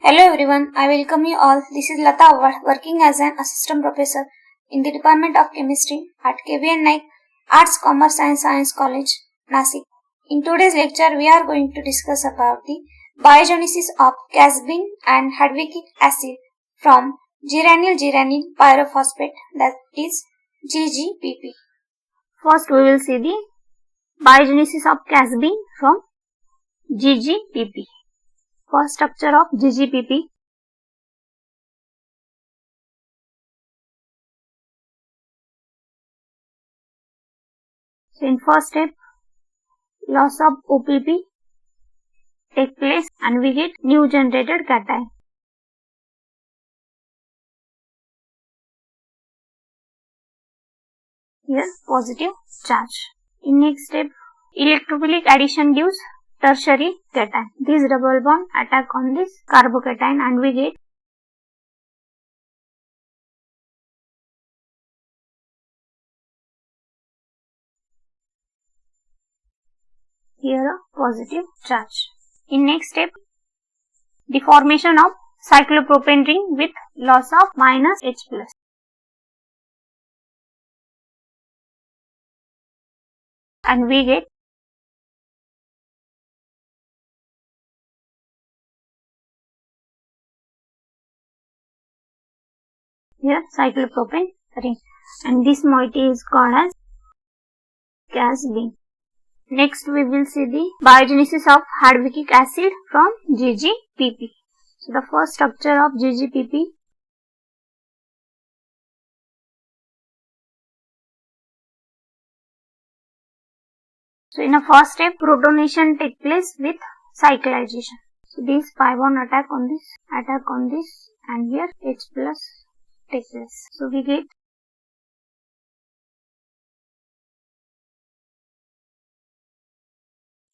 Hello everyone, I welcome you all. This is Lata Avhad, working as an assistant professor in the Department of Chemistry at KVN Naik Arts, Commerce and Science College, Nasik. In today's lecture, we are going to discuss about the biogenesis of casein and Hardwickiic acid from geranyl pyrophosphate, that is GGPP. First, we will see the biogenesis of casein from GGPP. First structure of GGPP. So in first step, loss of OPP take place and we get new generated cation. Here positive charge. In next step, electrophilic addition gives tertiary cation. This double bond attack on this carbocation and we get here a positive charge. In next step, the formation of cyclopropane ring with loss of minus H+. And we get here cyclopropane ring, and this moiety is called as casein. Next we will see the biogenesis of Hardwickiic acid from GGPP. So the first structure of GGPP. So in a first step, protonation take place with cyclization. So this pi bond attack on this, and here H+ take place. So we get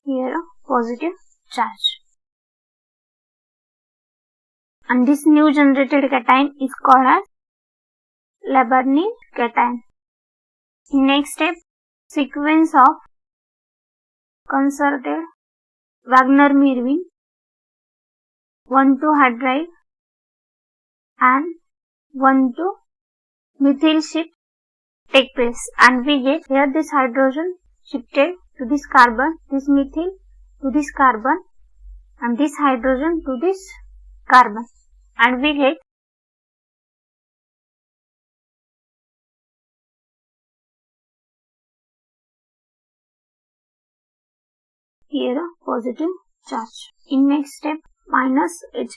here a positive charge. And this new generated cation is called as Lambert cation. Next step, sequence of concerted Wagner-Merwin 1,2-hydride and 1,2-methyl shift take place, and we get here this hydrogen shifted to this carbon, this methyl to this carbon, and this hydrogen to this carbon, and we get here a positive charge. In next step, minus H+,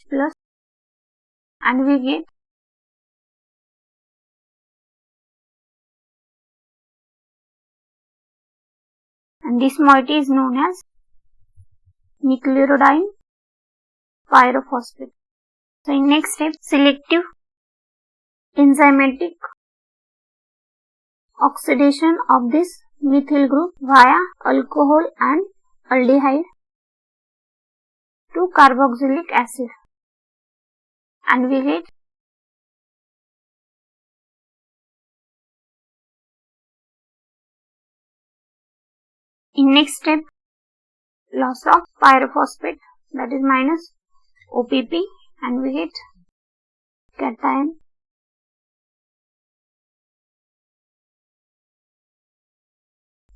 and we get and this moiety is known as nucleorodine pyrophosphate. So in next step, selective enzymatic oxidation of this methyl group via alcohol and aldehyde to carboxylic acid, and we get in next step loss of pyrophosphate, that is minus OPP, and we get cation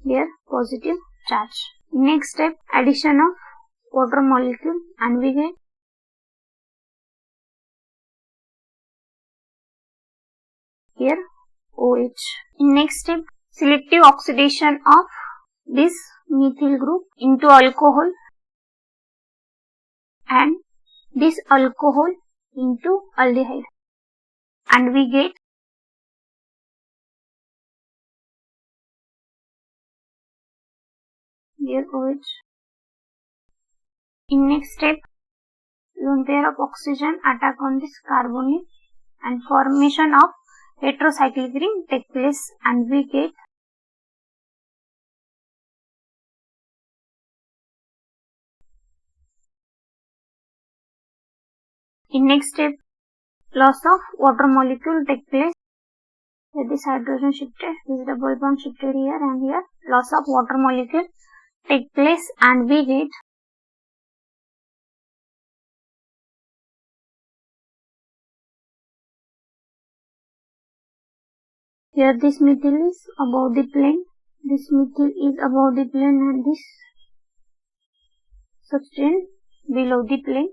here positive charge. Next step, addition of water molecule, and we get here OH. In next step, selective oxidation of this methyl group into alcohol and this alcohol into aldehyde, and we get here OH. In next step, lone pair of oxygen attack on this carbonyl and formation of heterocyclic ring take place, and we get in next step, loss of water molecule take place. Here this hydrogen shifted, this double bond shifted here, and here loss of water molecule take place, and we get Here this methyl is above the plane. This methyl is above the plane and this substance below the plane.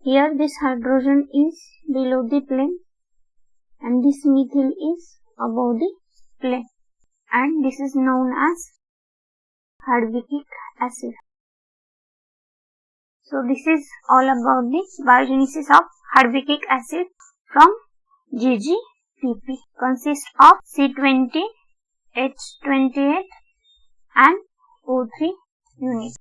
Here this hydrogen is below the plane and this methyl is above the plane, and this is known as Hardwickiic acid. So this is all about the biogenesis of Hardwickiic acid from GGPP. Consists of C20, H28 and O3 unit.